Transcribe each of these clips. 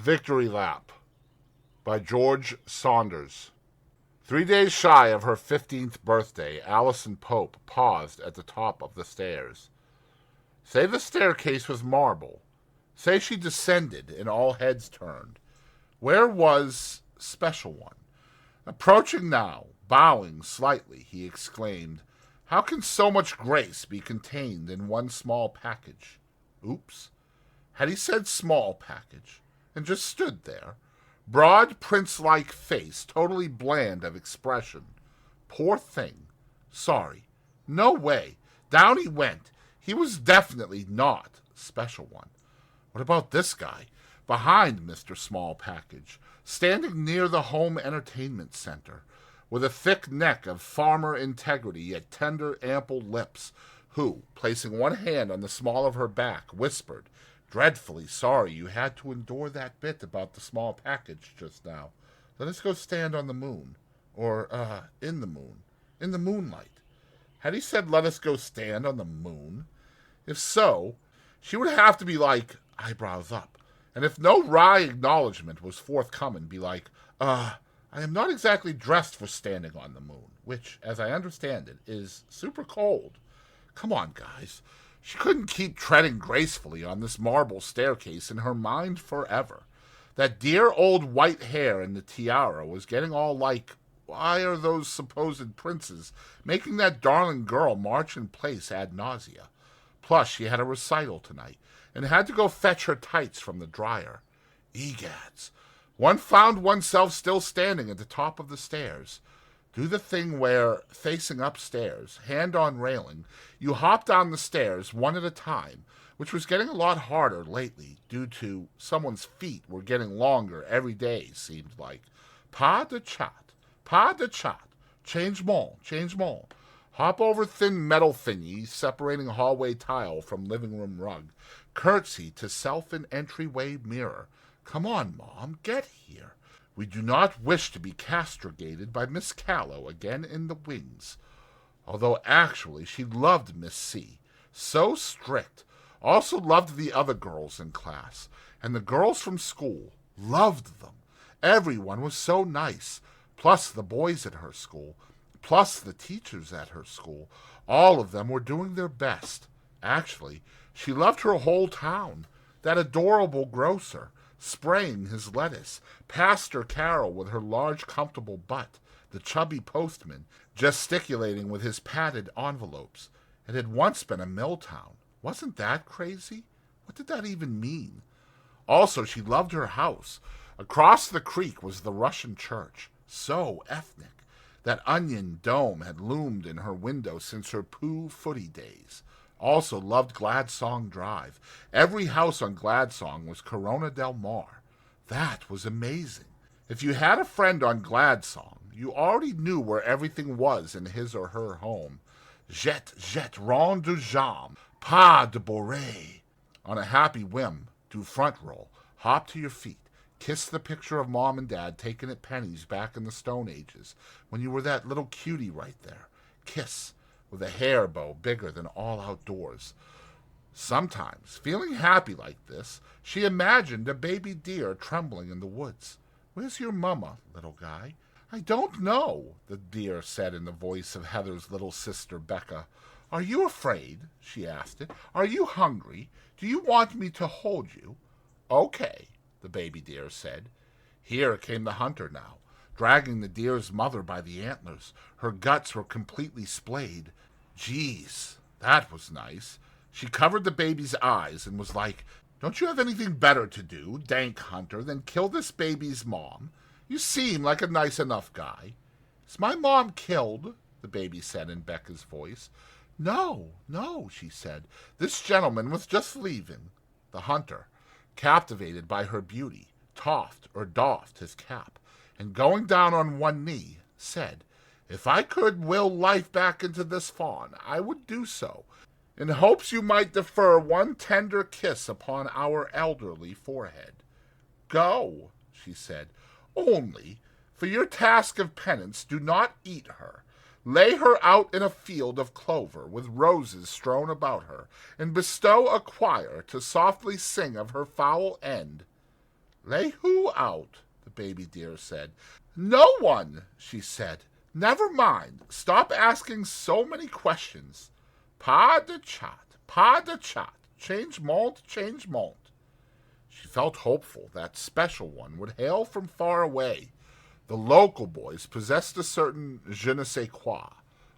Victory Lap by George Saunders. 3 days shy of her 15th birthday, Allison Pope paused at the top of the stairs. Say the staircase was marble. Say she descended and all heads turned. Where was Special One? Approaching now, bowing slightly, he exclaimed, "How can so much grace be contained in one small package?" Oops. Had he said small package, and just stood there, broad prince-like face, totally bland of expression. Poor thing. Sorry. No way. Down he went. He was definitely not Special One. What about this guy, behind Mr. Small Package, standing near the home entertainment center, with a thick neck of farmer integrity yet tender, ample lips, who, placing one hand on the small of her back, whispered, "Dreadfully sorry you had to endure that bit about the small package just now. Let us go stand on the moon. Or, in the moon. In the moonlight." Had he said, "Let us go stand on the moon"? If so, she would have to be like, eyebrows up. And if no wry acknowledgement was forthcoming, be like, I am not exactly dressed for standing on the moon, which, as I understand it, is super cold. Come on, guys. She couldn't keep treading gracefully on this marble staircase in her mind forever. That dear old white hair and the tiara was getting all like, why are those supposed princes making that darling girl march in place ad nausea? Plus, she had a recital tonight, and had to go fetch her tights from the dryer. Egads! One found oneself still standing at the top of the stairs. Do the thing where, facing upstairs, hand on railing, you hop down the stairs one at a time, which was getting a lot harder lately due to someone's feet were getting longer every day, seemed like. Pas de chat, changement. Hop over thin metal thingy separating hallway tile from living room rug. Curtsy to self in entryway mirror. Come on, Mom, get here. We do not wish to be castigated by Miss Callow again in the wings. Although actually she loved Miss C. So strict. Also loved the other girls in class. And the girls from school. Loved them. Everyone was so nice. Plus the boys at her school. Plus the teachers at her school. All of them were doing their best. Actually, she loved her whole town. That adorable grocer, spraying his lettuce, Pastor Carol with her large comfortable butt, the chubby postman, gesticulating with his padded envelopes. It had once been a mill town. Wasn't that crazy? What did that even mean? Also, she loved her house. Across the creek was the Russian church. So ethnic. That onion dome had loomed in her window since her Pooh footy days. Also loved Gladsong Drive. Every house on Gladsong was Corona del Mar. That was amazing. If you had a friend on Gladsong, you already knew where everything was in his or her home. Jet, rond de jambe, pas de bourrée. On a happy whim, do front roll, hop to your feet, kiss the picture of Mom and Dad taken at Penny's back in the Stone Ages, when you were that little cutie right there. Kiss, with a hair bow bigger than all outdoors. Sometimes, feeling happy like this, she imagined a baby deer trembling in the woods. "Where's your mama, little guy?" "I don't know," the deer said in the voice of Heather's little sister Becca. "Are you afraid?" she asked it. "Are you hungry? Do you want me to hold you?" "Okay," the baby deer said. Here came the hunter now, dragging the deer's mother by the antlers. Her guts were completely splayed. Geez, that was nice. She covered the baby's eyes and was like, "Don't you have anything better to do, dank hunter, than kill this baby's mom? You seem like a nice enough guy." "Is my mom killed?" the baby said in Becca's voice. No, she said. "This gentleman was just leaving." The hunter, captivated by her beauty, doffed his cap, and going down on one knee, said, "If I could will life back into this fawn, I would do so, in hopes you might defer one tender kiss upon our elderly forehead." "Go," she said, "only, for your task of penance, do not eat her. Lay her out in a field of clover, with roses strewn about her, and bestow a choir to softly sing of her foul end." Lay who out? The baby deer said. No one, she said. Never mind. Stop asking so many questions. Pas de chat, pas de chat. Change malt, change malt. She felt hopeful that special one would hail from far away. The local boys possessed a certain je ne sais quoi,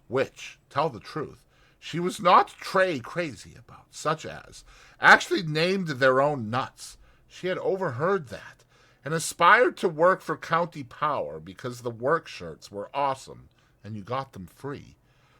which, tell the truth, she was not tray crazy about, such as actually named their own nuts. She had overheard that, and aspired to work for county power because the work shirts were awesome, and you got them free.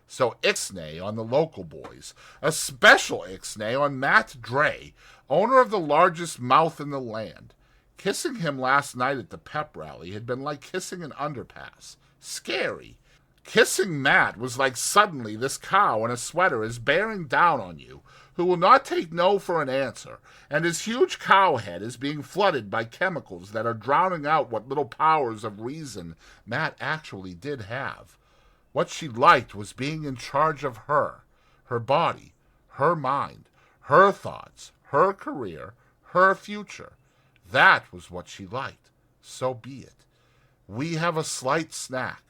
So ixnay on the local boys, a special ixnay on Matt Dre, owner of the largest mouth in the land. Kissing him last night at the pep rally had been like kissing an underpass. Scary. Kissing Matt was like suddenly this cow in a sweater is bearing down on you, who will not take no for an answer, and his huge cow head is being flooded by chemicals that are drowning out what little powers of reason Matt actually did have. What she liked was being in charge of her body, her mind, her thoughts, her career, her future. That was what she liked. So be it. We have a slight snack.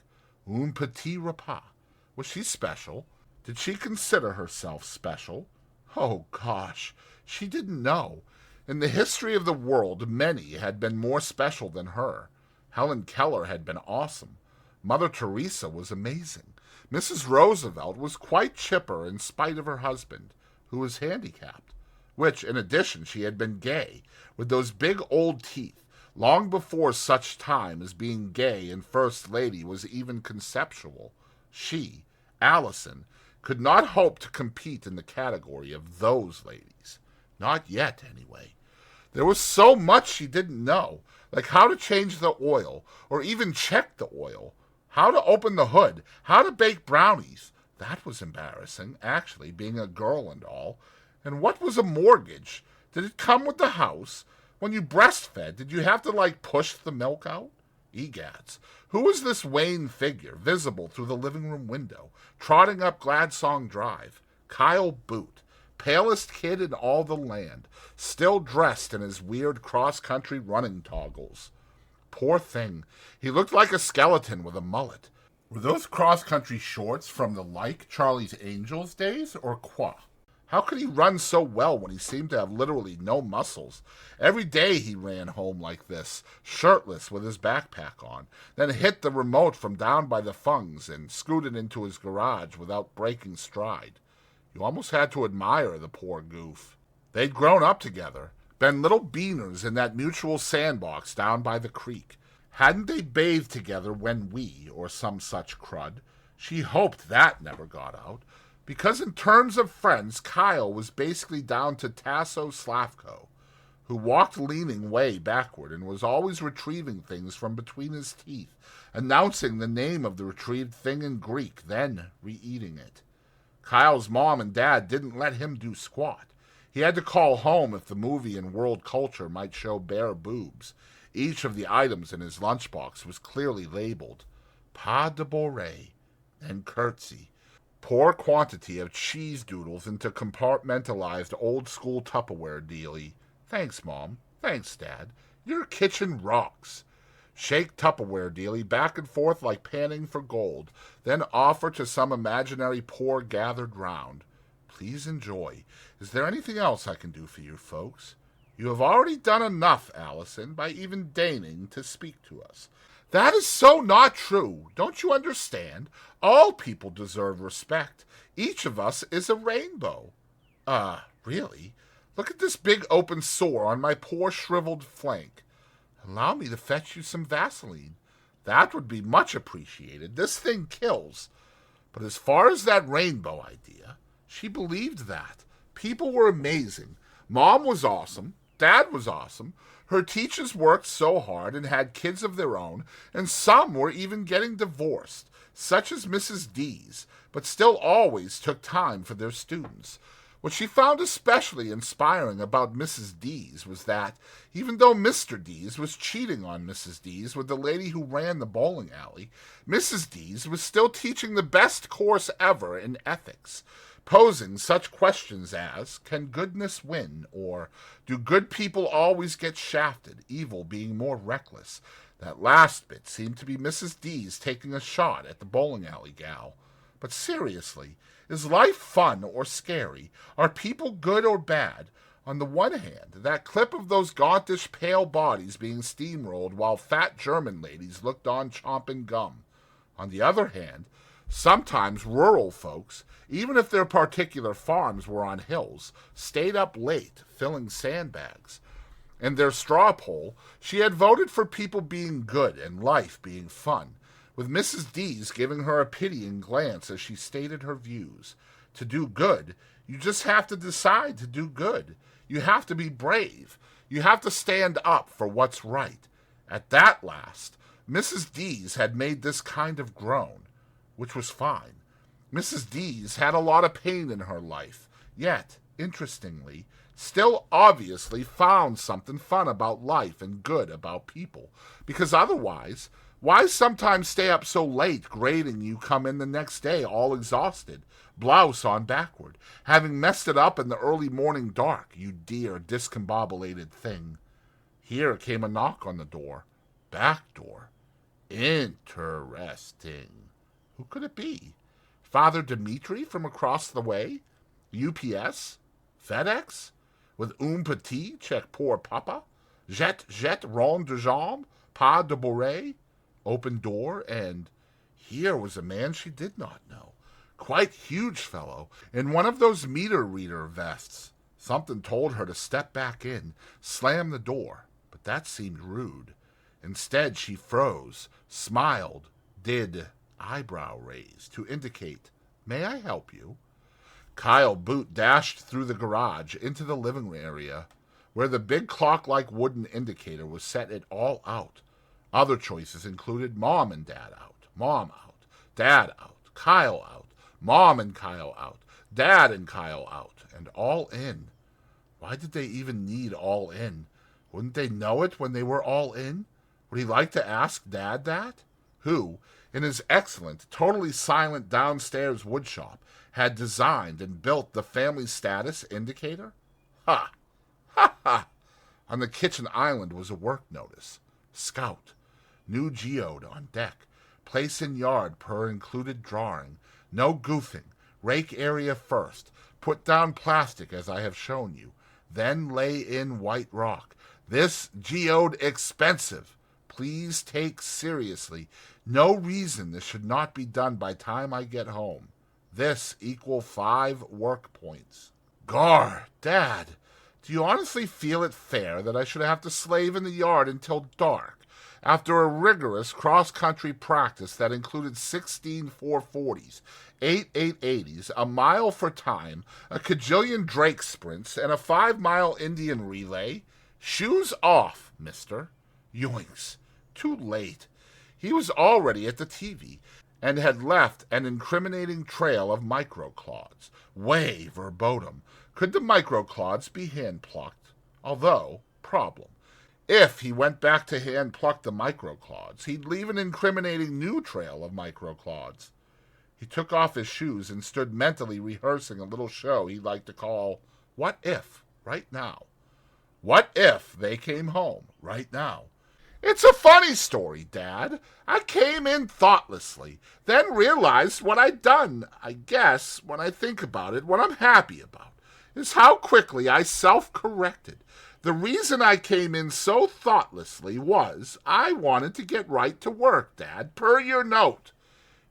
Un petit repas. Was she special? Did she consider herself special? Oh, gosh, she didn't know. In the history of the world, many had been more special than her. Helen Keller had been awesome. Mother Teresa was amazing. Mrs. Roosevelt was quite chipper in spite of her husband, who was handicapped, which, in addition, she had been gay, with those big old teeth, long before such time as being gay and First Lady was even conceptual. She, Allison, could not hope to compete in the category of those ladies. Not yet, anyway. There was so much she didn't know, like how to change the oil, or even check the oil, how to open the hood, how to bake brownies. That was embarrassing, actually, being a girl and all. And what was a mortgage? Did it come with the house? When you breastfed, did you have to, push the milk out? Egads, who was this wan figure, visible through the living room window, trotting up Gladsong Drive? Kyle Boot, palest kid in all the land, still dressed in his weird cross-country running toggles. Poor thing, he looked like a skeleton with a mullet. Were those cross-country shorts from the Charlie's Angels days, or quoi? How could he run so well when he seemed to have literally no muscles? Every day he ran home like this, shirtless with his backpack on, then hit the remote from down by the fungs and scooted into his garage without breaking stride. You almost had to admire the poor goof. They'd grown up together, been little beaners in that mutual sandbox down by the creek. Hadn't they bathed together when or some such crud? She hoped that never got out. Because in terms of friends, Kyle was basically down to Tasso Slavko, who walked leaning way backward and was always retrieving things from between his teeth, announcing the name of the retrieved thing in Greek, then re-eating it. Kyle's mom and dad didn't let him do squat. He had to call home if the movie and world culture might show bare boobs. Each of the items in his lunchbox was clearly labeled. Pas de bourrée, and curtsy. Pour quantity of cheese doodles into compartmentalized old-school Tupperware dealie. Thanks, Mom. Thanks, Dad. Your kitchen rocks. Shake Tupperware dealie back and forth like panning for gold, then offer to some imaginary pour gathered round. Please enjoy. Is there anything else I can do for you folks? You have already done enough, Allison, by even deigning to speak to us. That is so not true. Don't you understand? All people deserve respect. Each of us is a rainbow. Really? Look at this big open sore on my poor shriveled flank. Allow me to fetch you some Vaseline. That would be much appreciated. This thing kills. But as far as that rainbow idea, she believed that. People were amazing. Mom was awesome. Dad was awesome. Her teachers worked so hard and had kids of their own, and some were even getting divorced, such as Mrs. D's, but still always took time for their students. What she found especially inspiring about Mrs. D's was that, even though Mr. D's was cheating on Mrs. D's with the lady who ran the bowling alley, Mrs. D's was still teaching the best course ever in ethics, posing such questions as, can goodness win? Or, do good people always get shafted, evil being more reckless? That last bit seemed to be Mrs. D's taking a shot at the bowling alley gal. But seriously, is life fun or scary? Are people good or bad? On the one hand, that clip of those gauntish pale bodies being steamrolled while fat German ladies looked on chomping gum. On the other hand, sometimes rural folks, even if their particular farms were on hills, stayed up late filling sandbags. In their straw poll, she had voted for people being good and life being fun, with Mrs. D's giving her a pitying glance as she stated her views. To do good, you just have to decide to do good. You have to be brave. You have to stand up for what's right. At that last, Mrs. D's had made this kind of groan, which was fine. Mrs. D's had a lot of pain in her life, yet, interestingly, still obviously found something fun about life and good about people, because otherwise, why sometimes stay up so late grading you come in the next day all exhausted, blouse on backward, having messed it up in the early morning dark, you dear discombobulated thing? Here came a knock on the door. Back door. Interesting. Who could it be? Father Dimitri from across the way? UPS? FedEx? With petit, check pour papa? Jet, rond de jambe, pas de bourrée? Open door, and here was a man she did not know. Quite huge fellow, in one of those meter reader vests. Something told her to step back in, slam the door, but that seemed rude. Instead, she froze, smiled, did eyebrow raise to indicate, "May I help you?" Kyle Boot dashed through the garage into the living area, where the big clock-like wooden indicator was set at all out. Other choices included Mom and Dad out, Mom out, Dad out, Kyle out, Mom and Kyle out, Dad and Kyle out, and all in. Why did they even need all in? Wouldn't they know it when they were all in? Would he like to ask Dad that? Who, in his excellent, totally silent downstairs woodshop, had designed and built the family status indicator? Ha! Ha ha! On the kitchen island was a work notice. Scout. New geode on deck. Place in yard per included drawing. No goofing. Rake area first. Put down plastic as I have shown you. Then lay in white rock. This geode expensive. Please take seriously. No reason this should not be done by time I get home. This equal 5 work points. Gar, Dad, do you honestly feel it fair that I should have to slave in the yard until dark, after a rigorous cross-country practice that included 16 440s, 8 880s, a mile for time, a cajillion Drake sprints, and a 5-mile Indian relay? Shoes off, mister. Yoinks. Too late. He was already at the TV, and had left an incriminating trail of microclods. Way verboten. Could the microclods be hand-plucked? Although, problem. If he went back to hand-pluck the microclods, he'd leave an incriminating new trail of microclods. He took off his shoes and stood mentally rehearsing a little show he'd like to call What If, right now. What if they came home right now? It's a funny story, Dad. I came in thoughtlessly, then realized what I'd done. I guess, when I think about it, what I'm happy about is how quickly I self-corrected. The reason I came in so thoughtlessly was I wanted to get right to work, Dad, per your note.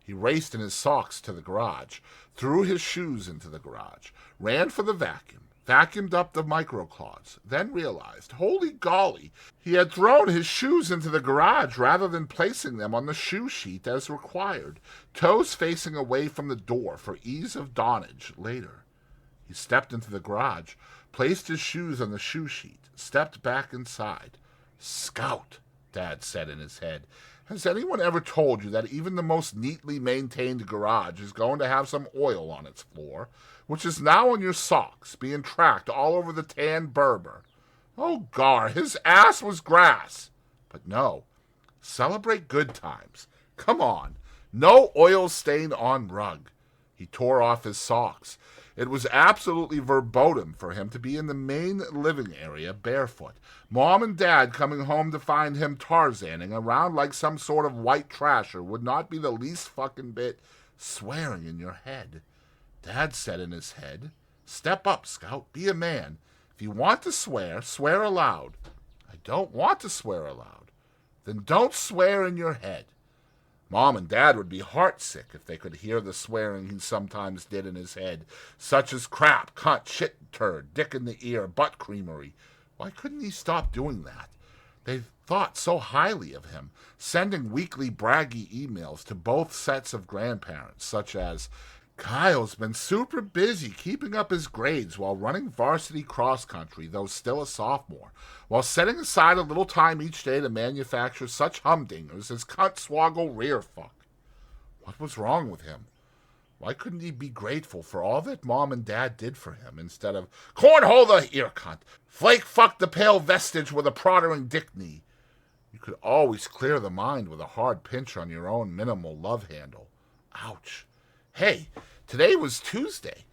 He raced in his socks to the garage, threw his shoes into the garage, ran for the vacuum, vacuumed up the microclods, then realized, holy golly, he had thrown his shoes into the garage rather than placing them on the shoe sheet as required, toes facing away from the door for ease of donnage later. He stepped into the garage, placed his shoes on the shoe sheet, stepped back inside. Scout, Dad said in his head. Has anyone ever told you that even the most neatly maintained garage is going to have some oil on its floor, which is now on your socks, being tracked all over the tan Berber? Oh, gar, his ass was grass. But no, celebrate good times. Come on, no oil stain on rug. He tore off his socks. It was absolutely verboten for him to be in the main living area barefoot. Mom and Dad coming home to find him Tarzaning around like some sort of white trasher would not be the least fucking bit swearing in your head. Dad said in his head, "Step up, Scout, be a man. If you want to swear, swear aloud." "I don't want to swear aloud." "Then don't swear in your head." Mom and Dad would be heartsick if they could hear the swearing he sometimes did in his head, such as crap, cunt, shit, turd, dick in the ear, butt creamery. Why couldn't he stop doing that? They thought so highly of him, sending weekly braggy emails to both sets of grandparents, such as, "Kyle's been super busy keeping up his grades while running varsity cross country, though still a sophomore, while setting aside a little time each day to manufacture such humdingers as cunt, swoggle, rear fuck." What was wrong with him? Why couldn't he be grateful for all that Mom and Dad did for him instead of "cornhole the ear cunt, flake fuck the pale vestige with a proddering dick knee"? You could always clear the mind with a hard pinch on your own minimal love handle. Ouch. Hey, today was Tuesday,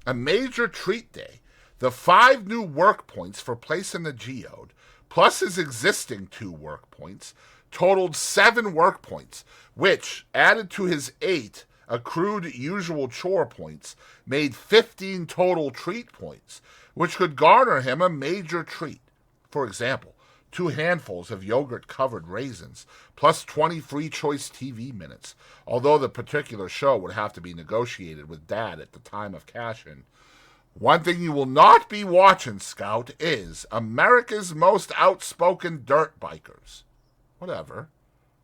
a major treat day. The 5 new work points for placing the geode, plus his existing 2 work points, totaled 7 work points, which, added to his 8 accrued usual chore points, made 15 total treat points, which could garner him a major treat. For example, 2 handfuls of yogurt-covered raisins, plus 20 free choice TV minutes, although the particular show would have to be negotiated with Dad at the time of cash-in. One thing you will not be watching, Scout, is America's Most Outspoken Dirt Bikers. Whatever.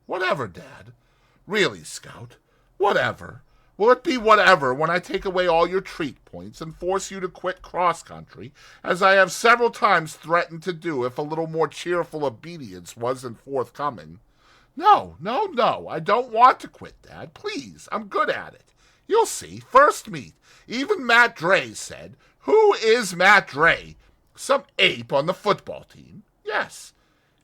Whatever, Dad. Really, Scout. Whatever. Will it be whatever when I take away all your treat points and force you to quit cross-country, as I have several times threatened to do if a little more cheerful obedience wasn't forthcoming? No, I don't want to quit, Dad. Please, I'm good at it. You'll see. First meet. Even Matt Dre said, "Who is Matt Dre? Some ape on the football team?" Yes.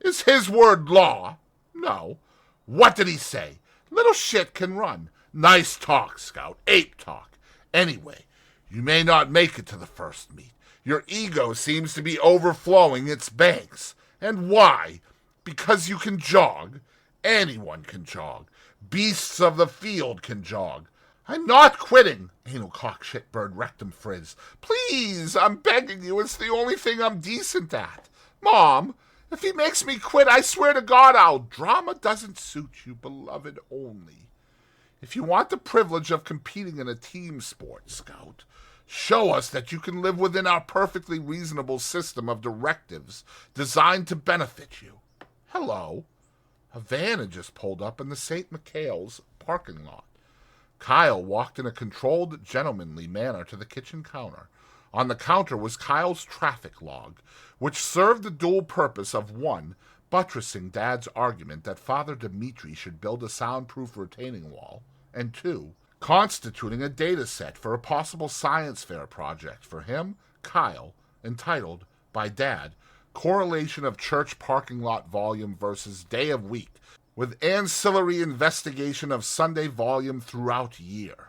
Is his word law? No. What did he say? Little shit can run. Nice talk, Scout. Ape talk. Anyway, you may not make it to the first meet. Your ego seems to be overflowing its banks. And why? Because you can jog. Anyone can jog. Beasts of the field can jog. I'm not quitting. Anal cock shit bird rectum frizz. Please, I'm begging you. It's the only thing I'm decent at. Mom, if he makes me quit, I swear to God drama doesn't suit you, beloved only. If you want the privilege of competing in a team sport, Scout, show us that you can live within our perfectly reasonable system of directives designed to benefit you. Hello. A van had just pulled up in the St. Michael's parking lot. Kyle walked in a controlled, gentlemanly manner to the kitchen counter. On the counter was Kyle's traffic log, which served the dual purpose of 1, buttressing Dad's argument that Father Dimitri should build a soundproof retaining wall, and 2, constituting a data set for a possible science fair project for him, Kyle, entitled, by Dad, Correlation of Church Parking Lot Volume versus Day of Week, with ancillary investigation of Sunday volume throughout year.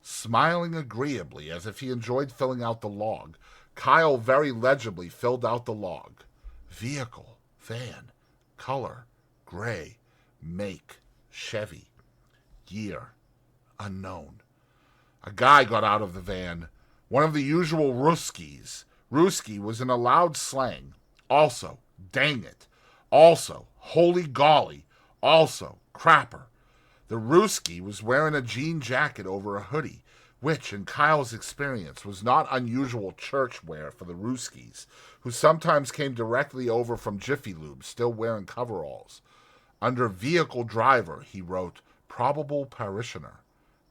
Smiling agreeably as if he enjoyed filling out the log, Kyle very legibly filled out the log. Vehicle, van, color, gray, make, Chevy. Year, unknown. A guy got out of the van, one of the usual Ruskies. Ruski was in a loud slang. Also, dang it. Also, holy golly. Also, crapper. The Ruski was wearing a jean jacket over a hoodie, which, in Kyle's experience, was not unusual church wear for the Ruskis, who sometimes came directly over from Jiffy Lube, still wearing coveralls. Under vehicle driver, he wrote, probable parishioner.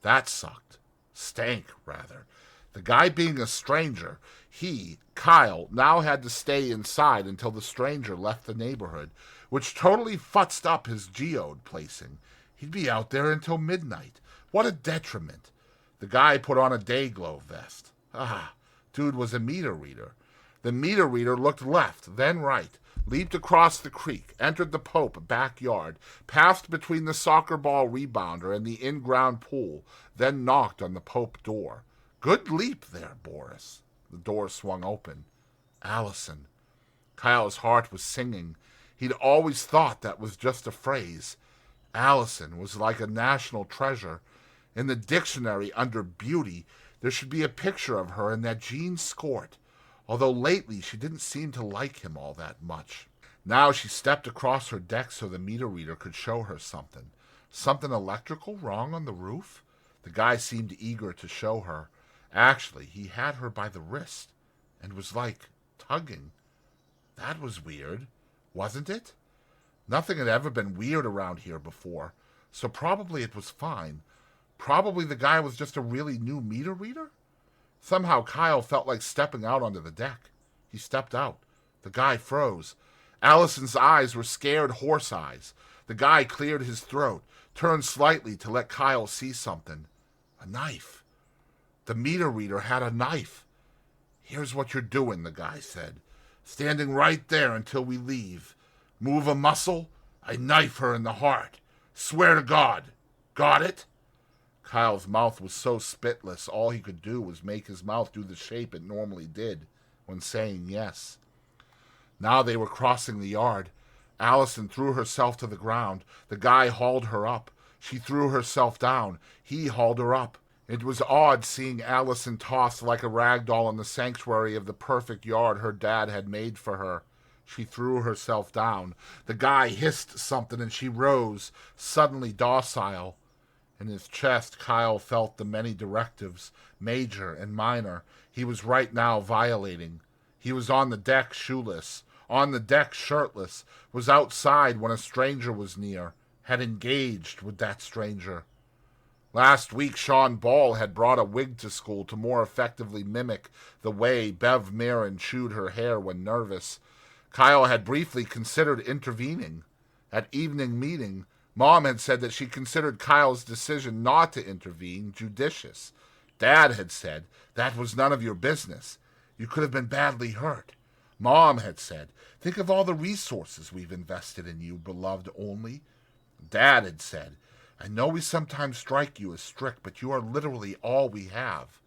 That sucked. Stank, rather. The guy being a stranger, he, Kyle, now had to stay inside until the stranger left the neighborhood, which totally futzed up his geode placing. He'd be out there until midnight. What a detriment. The guy put on a day-glow vest. Dude was a meter reader. The meter reader looked left, then right, leaped across the creek, entered the Pope backyard, passed between the soccer ball rebounder and the in-ground pool, then knocked on the Pope door. Good leap there, Boris. The door swung open. Allison. Kyle's heart was singing. He'd always thought that was just a phrase. Allison was like a national treasure. In the dictionary under beauty, there should be a picture of her in that jean skirt, although lately she didn't seem to like him all that much. Now she stepped across her deck so the meter reader could show her something. Something electrical wrong on the roof? The guy seemed eager to show her. Actually, he had her by the wrist and was like tugging. That was weird, wasn't it? Nothing had ever been weird around here before, so probably it was fine. Probably the guy was just a really new meter reader? Somehow Kyle felt like stepping out onto the deck. He stepped out. The guy froze. Allison's eyes were scared horse eyes. The guy cleared his throat, turned slightly to let Kyle see something. A knife. The meter reader had a knife. Here's what you're doing, the guy said. Standing right there until we leave. Move a muscle, I knife her in the heart. Swear to God. Got it? Kyle's mouth was so spitless, all he could do was make his mouth do the shape it normally did when saying yes. Now they were crossing the yard. Allison threw herself to the ground. The guy hauled her up. She threw herself down. He hauled her up. It was odd seeing Allison tossed like a rag doll in the sanctuary of the perfect yard her dad had made for her. She threw herself down. The guy hissed something and she rose, suddenly docile. In his chest, Kyle felt the many directives, major and minor, he was right now violating. He was on the deck shoeless, on the deck shirtless, was outside when a stranger was near, had engaged with that stranger. Last week, Sean Ball had brought a wig to school to more effectively mimic the way Bev Mirren chewed her hair when nervous. Kyle had briefly considered intervening. At evening meeting, Mom had said that she considered Kyle's decision not to intervene judicious. Dad had said, that was none of your business. You could have been badly hurt. Mom had said, think of all the resources we've invested in you, beloved only. Dad had said, I know we sometimes strike you as strict, but you are literally all we have.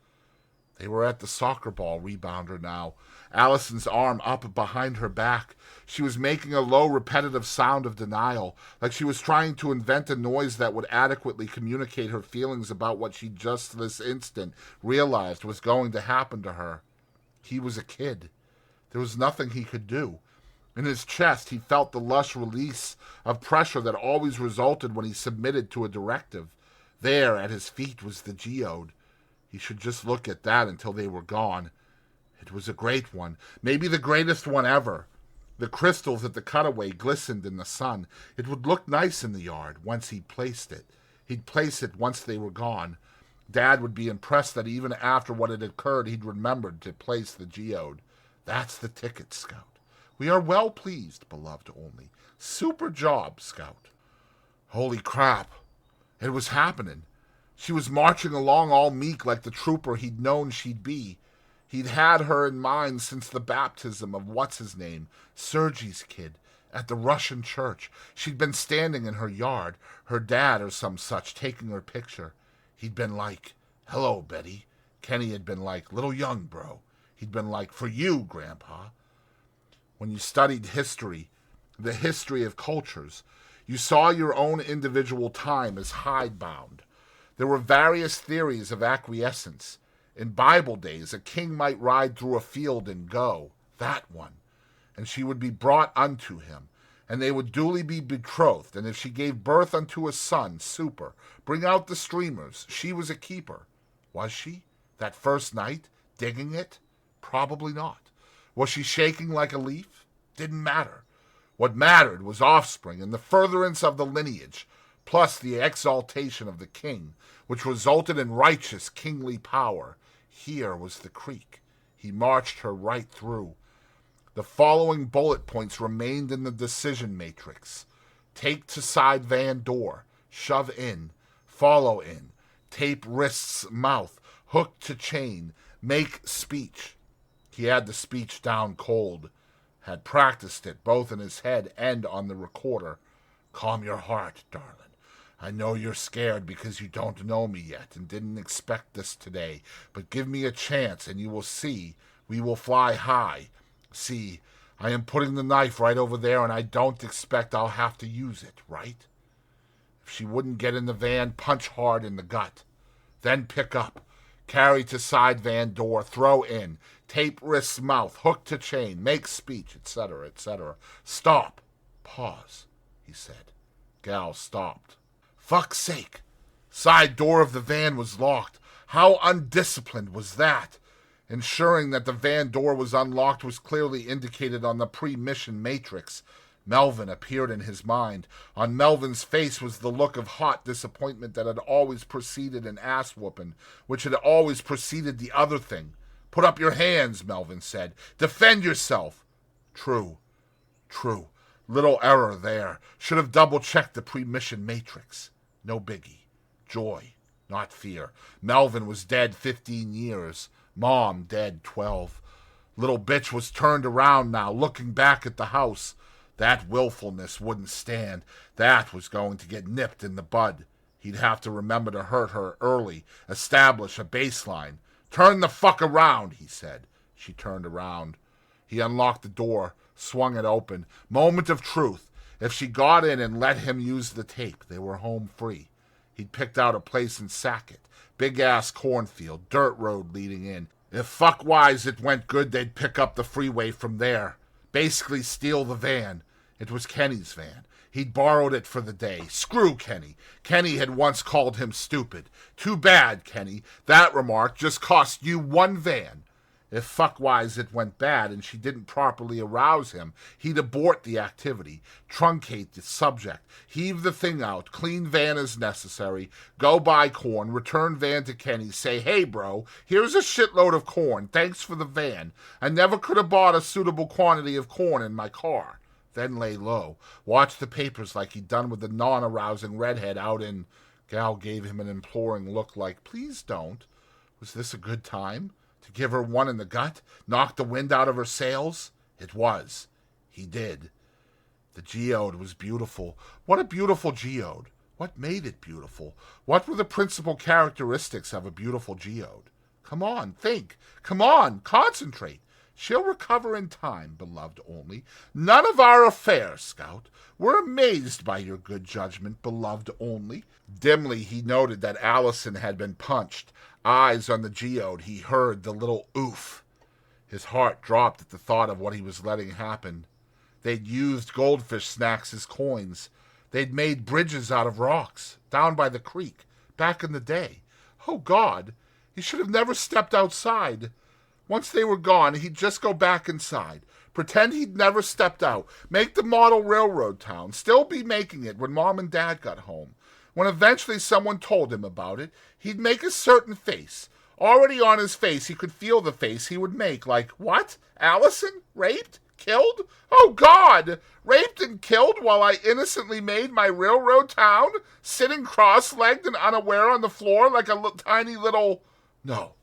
They were at the soccer ball rebounder now, Allison's arm up behind her back. She was making a low, repetitive sound of denial, like she was trying to invent a noise that would adequately communicate her feelings about what she just this instant realized was going to happen to her. He was a kid. There was nothing he could do. In his chest, he felt the lush release of pressure that always resulted when he submitted to a directive. There, at his feet, was the geode. He should just look at that until they were gone. It was a great one, maybe the greatest one ever. The crystals at the cutaway glistened in the sun. It would look nice in the yard once he placed it. He'd place it once they were gone. Dad would be impressed that even after what had occurred, he'd remembered to place the geode. That's the ticket, Scout. We are well pleased, beloved only. Super job, Scout. Holy crap. It was happening. She was marching along all meek like the trooper he'd known she'd be. He'd had her in mind since the baptism of what's-his-name, Sergei's kid, at the Russian church. She'd been standing in her yard, her dad or some such, taking her picture. He'd been like, hello, Betty. Kenny had been like, little young bro. He'd been like, for you, Grandpa. When you studied history, the history of cultures, you saw your own individual time as hidebound. There were various theories of acquiescence. In Bible days, a king might ride through a field and go, that one, and she would be brought unto him, and they would duly be betrothed, and if she gave birth unto a son, super, bring out the streamers, she was a keeper. Was she? That first night? Digging it? Probably not. Was she shaking like a leaf? Didn't matter. What mattered was offspring and the furtherance of the lineage, plus the exaltation of the king, which resulted in righteous kingly power. Here was the creek. He marched her right through. The following bullet points remained in the decision matrix. Take to side van door. Shove in. Follow in. Tape wrist's mouth. Hook to chain. Make speech. He had the speech down cold. Had practiced it both in his head and on the recorder. Calm your heart, darling. I know you're scared because you don't know me yet and didn't expect this today, but give me a chance and you will see we will fly high. See, I am putting the knife right over there and I don't expect I'll have to use it, right? If she wouldn't get in the van, punch hard in the gut. Then pick up. Carry to side van door, throw in. Tape wrist's mouth, hook to chain, make speech, etc., etc. Stop. Pause, he said. Gal stopped. Fuck's sake. Side door of the van was locked. How undisciplined was that? Ensuring that the van door was unlocked was clearly indicated on the pre-mission matrix. Melvin appeared in his mind. On Melvin's face was the look of hot disappointment that had always preceded an ass-whooping, which had always preceded the other thing. Put up your hands, Melvin said. Defend yourself. True. Little error there. Should have double-checked the pre-mission matrix. No biggie. Joy, not fear. Melvin was dead 15 years. Mom dead 12. Little bitch was turned around now, looking back at the house. That willfulness wouldn't stand. That was going to get nipped in the bud. He'd have to remember to hurt her early, establish a baseline. Turn the fuck around, he said. She turned around. He unlocked the door, swung it open. Moment of truth. If she got in and let him use the tape, they were home free. He'd picked out a place in Sackett. Big-ass cornfield, dirt road leading in. If fuck-wise it went good, they'd pick up the freeway from there. Basically steal the van. It was Kenny's van. He'd borrowed it for the day. Screw Kenny. Kenny had once called him stupid. Too bad, Kenny. That remark just cost you one van. If fuckwise it went bad and she didn't properly arouse him, he'd abort the activity, truncate the subject, heave the thing out, clean van as necessary, go buy corn, return van to Kenny, say, hey bro, here's a shitload of corn, thanks for the van. I never could have bought a suitable quantity of corn in my car. Then lay low, watch the papers like he'd done with the non-arousing redhead out in... Gal gave him an imploring look like, please don't. Was this a good time? To give her one in the gut? Knock the wind out of her sails? It was. He did. The geode was beautiful. What a beautiful geode. What made it beautiful? What were the principal characteristics of a beautiful geode? Come on, think. Come on, concentrate. She'll recover in time, beloved only. None of our affair, Scout. We're amazed by your good judgment, beloved only. Dimly he noted that Allison had been punched. Eyes on the geode, he heard the little oof. His heart dropped at the thought of what he was letting happen. They'd used goldfish snacks as coins. They'd made bridges out of rocks, down by the creek, back in the day. Oh, God, he should have never stepped outside. Once they were gone, he'd just go back inside, pretend he'd never stepped out, make the model railroad town, still be making it when Mom and Dad got home. When eventually someone told him about it, he'd make a certain face. Already on his face, he could feel the face he would make, like, what? Allison? Raped? Killed? Oh, God! Raped and killed while I innocently made my railroad town? Sitting cross-legged and unaware on the floor like a tiny little... No.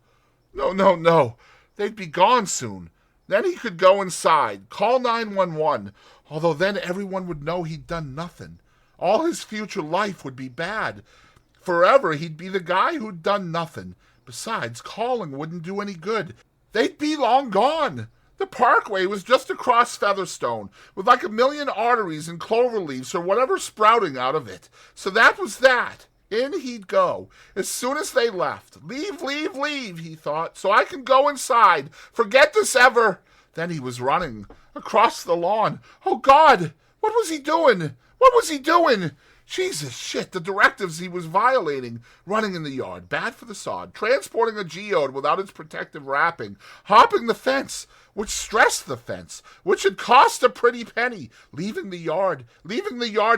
They'd be gone soon. Then he could go inside, call 911, although then everyone would know he'd done nothing. All his future life would be bad. Forever he'd be the guy who'd done nothing. Besides, calling wouldn't do any good. They'd be long gone. The Parkway was just across Featherstone, with like 1,000,000 arteries and clover leaves or whatever sprouting out of it. So that was that. In he'd go, as soon as they left. Leave, he thought, so I can go inside. Forget this ever. Then he was running across the lawn. Oh, God, what was he doing? Jesus, shit, the directives he was violating. Running in the yard, bad for the sod. Transporting a geode without its protective wrapping. Hopping the fence, which stressed the fence, which had cost a pretty penny. Leaving the yard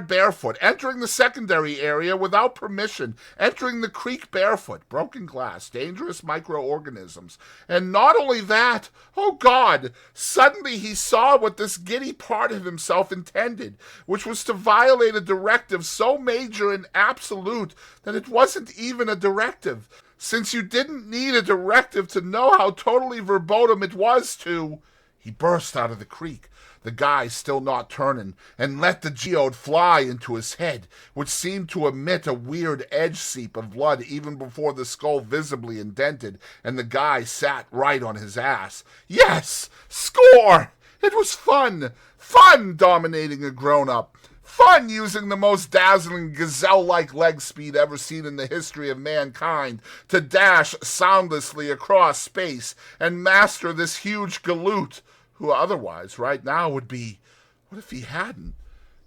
barefoot. Entering the secondary area without permission. Entering the creek barefoot. Broken glass, dangerous microorganisms. And not only that, oh God, suddenly he saw what this giddy part of himself intended, which was to violate a directive so major and absolute that it wasn't even a directive, since you didn't need a directive to know how totally verboten it was to... He burst out of the creek. the guy still not turning, and let the geode fly into his head, which seemed to emit a weird edge seep of blood even before the skull visibly indented, and the guy sat right on his ass. Yes! Score! It was fun! Fun dominating a grown-up! Fun using the most dazzling gazelle-like leg speed ever seen in the history of mankind to dash soundlessly across space and master this huge galoot, who otherwise right now would be... What if he hadn't?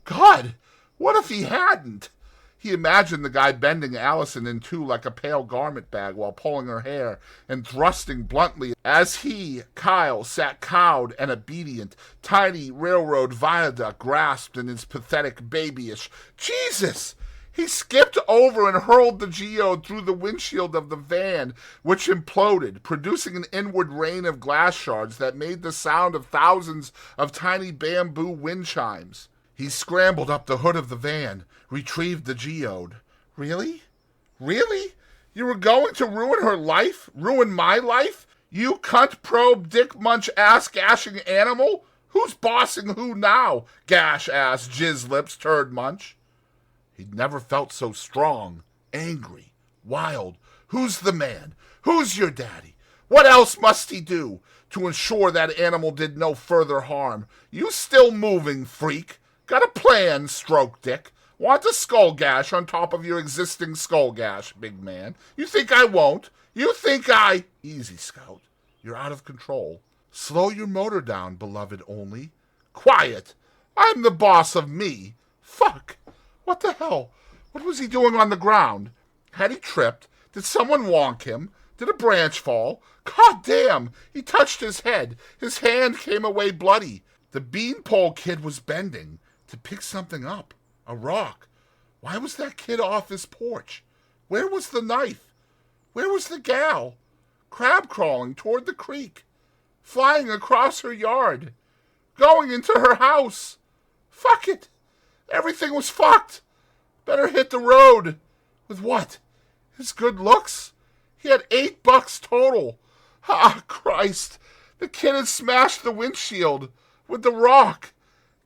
God, what if he hadn't? He imagined the guy bending Allison in two like a pale garment bag while pulling her hair and thrusting bluntly as he, Kyle, sat cowed and obedient, tiny railroad viaduct grasped in his pathetic babyish. Jesus! He skipped over and hurled the geode through the windshield of the van, which imploded, producing an inward rain of glass shards that made the sound of thousands of tiny bamboo wind chimes. He scrambled up the hood of the van, retrieved the geode. Really? Really? You were going to ruin her life? Ruin my life? You cunt probe dick munch ass gashing animal? Who's bossing who now? Gash ass jizz lips turd munch. He'd never felt so strong, angry, wild. Who's the man? Who's your daddy? What else must he do to ensure that animal did no further harm? You still moving, freak? Got a plan, stroke dick? Want a skull gash on top of your existing skull gash, big man? You think I won't? You think I... Easy, Scout. You're out of control. Slow your motor down, beloved only. Quiet. I'm the boss of me. Fuck. What the hell? What was he doing on the ground? Had he tripped? Did someone wonk him? Did a branch fall? God damn! He touched his head. His hand came away bloody. The beanpole kid was bending to pick something up. A rock. Why was that kid off his porch? Where was the knife? Where was the gal? Crab crawling toward the creek. Flying across her yard. Going into her house. Fuck it. Everything was fucked. Better hit the road. With what? His good looks? He had $8 total. Ah, Christ. The kid had smashed the windshield with the rock.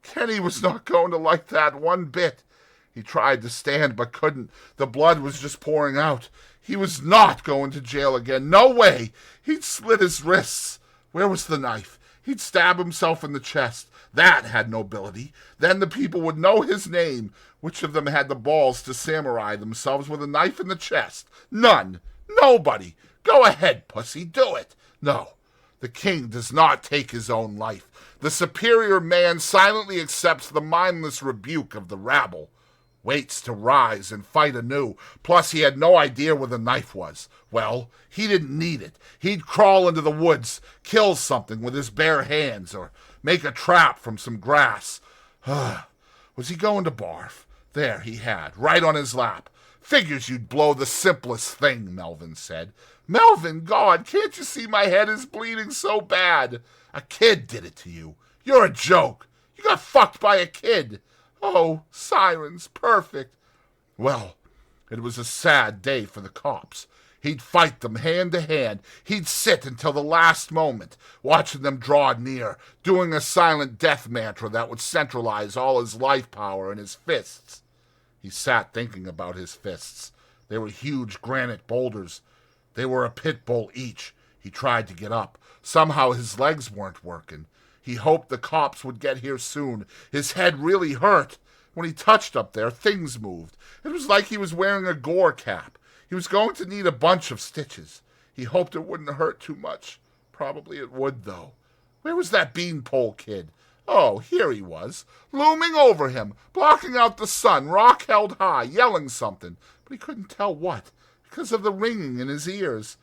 Kenny was not going to like that one bit. He tried to stand but couldn't. The blood was just pouring out. He was not going to jail again. No way. He'd slit his wrists. Where was the knife? He'd stab himself in the chest. That had nobility. Then the people would know his name. Which of them had the balls to samurai themselves with a knife in the chest? None. Nobody. Go ahead, pussy. Do it. No. The king does not take his own life. The superior man silently accepts the mindless rebuke of the rabble. Waits to rise and fight anew. Plus, he had no idea where the knife was. Well, he didn't need it. He'd crawl into the woods, kill something with his bare hands, or make a trap from some grass. Was he going to barf? There he had, right on his lap. Figures you'd blow the simplest thing, Melvin said. Melvin, God, can't you see my head is bleeding so bad? A kid did it to you. You're a joke. You got fucked by a kid. Oh, sirens, perfect. Well, it was a sad day for the cops. He'd fight them hand to hand. He'd sit until the last moment, watching them draw near, doing a silent death mantra that would centralize all his life power in his fists. He sat thinking about his fists. They were huge granite boulders. They were a pit bull each. He tried to get up. Somehow his legs weren't working. He hoped the cops would get here soon. His head really hurt. When he touched up there, things moved. It was like he was wearing a gore cap. He was going to need a bunch of stitches. He hoped it wouldn't hurt too much. Probably it would, though. Where was that beanpole kid? Oh, here he was, looming over him, blocking out the sun, rock held high, yelling something. But he couldn't tell what, because of the ringing in his ears.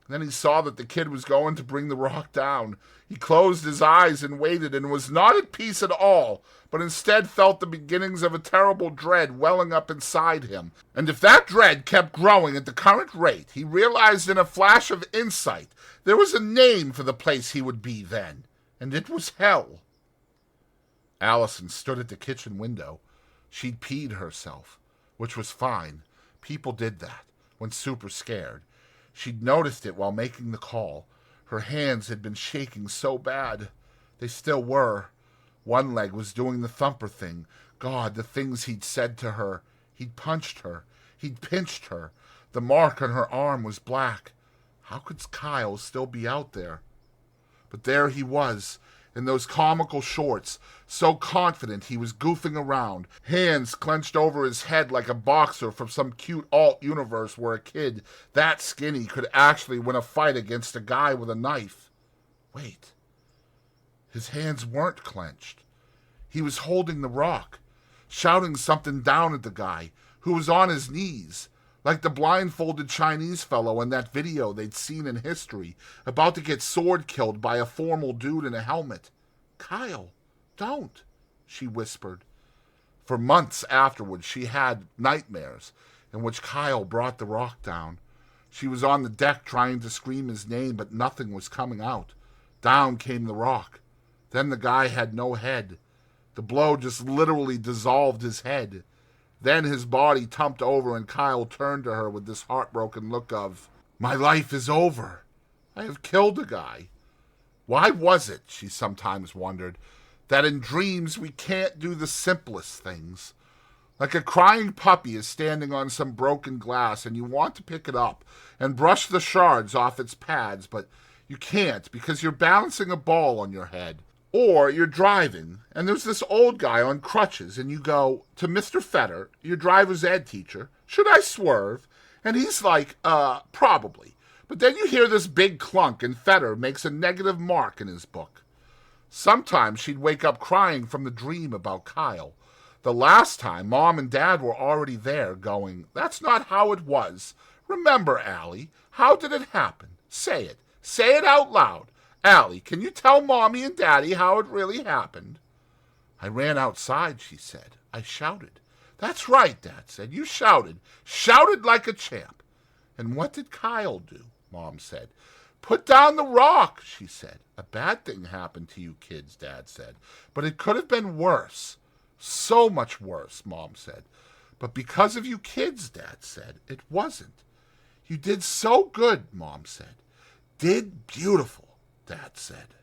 Then he saw that the kid was going to bring the rock down. He closed his eyes and waited, and was not at peace at all, but instead felt the beginnings of a terrible dread welling up inside him. And if that dread kept growing at the current rate, he realized in a flash of insight there was a name for the place he would be then, and it was hell. Allison stood at the kitchen window. She'd peed herself, which was fine. People did that when super scared. She'd noticed it while making the call. Her hands had been shaking so bad. They still were. One leg was doing the thumper thing. God, the things he'd said to her. He'd punched her. He'd pinched her. The mark on her arm was black. How could Kyle still be out there? But there he was, in those comical shorts, so confident he was goofing around, hands clenched over his head like a boxer from some cute alt universe where a kid that skinny could actually win a fight against a guy with a knife. Wait. His hands weren't clenched. He was holding the rock, shouting something down at the guy, who was on his knees, like the blindfolded Chinese fellow in that video they'd seen in history, about to get sword killed by a formal dude in a helmet. Kyle, don't, she whispered. For months afterwards, she had nightmares in which Kyle brought the rock down. She was on the deck trying to scream his name, but nothing was coming out. Down came the rock. Then the guy had no head. The blow just literally dissolved his head. Then his body tumped over and Kyle turned to her with this heartbroken look of, "My life is over. I have killed a guy." Why was it, she sometimes wondered, that in dreams we can't do the simplest things? Like a crying puppy is standing on some broken glass and you want to pick it up and brush the shards off its pads, but you can't because you're balancing a ball on your head. Or you're driving, and there's this old guy on crutches, and you go to Mr. Fetter, your driver's ed teacher, "Should I swerve?" And he's like, probably. But then you hear this big clunk, and Fetter makes a negative mark in his book. Sometimes she'd wake up crying from the dream about Kyle. The last time, Mom and Dad were already there, going, "That's not how it was. Remember, Allie, how did it happen? Say it. Say it out loud. Allie, can you tell Mommy and Daddy how it really happened?" "I ran outside," she said. "I shouted." "That's right," Dad said. "You shouted. Shouted like a champ." "And what did Kyle do?" Mom said. "Put down the rock," she said. "A bad thing happened to you kids," Dad said. "But it could have been worse. So much worse," Mom said. "But because of you kids," Dad said, "it wasn't." "You did so good," Mom said. "Did beautiful," Dad said.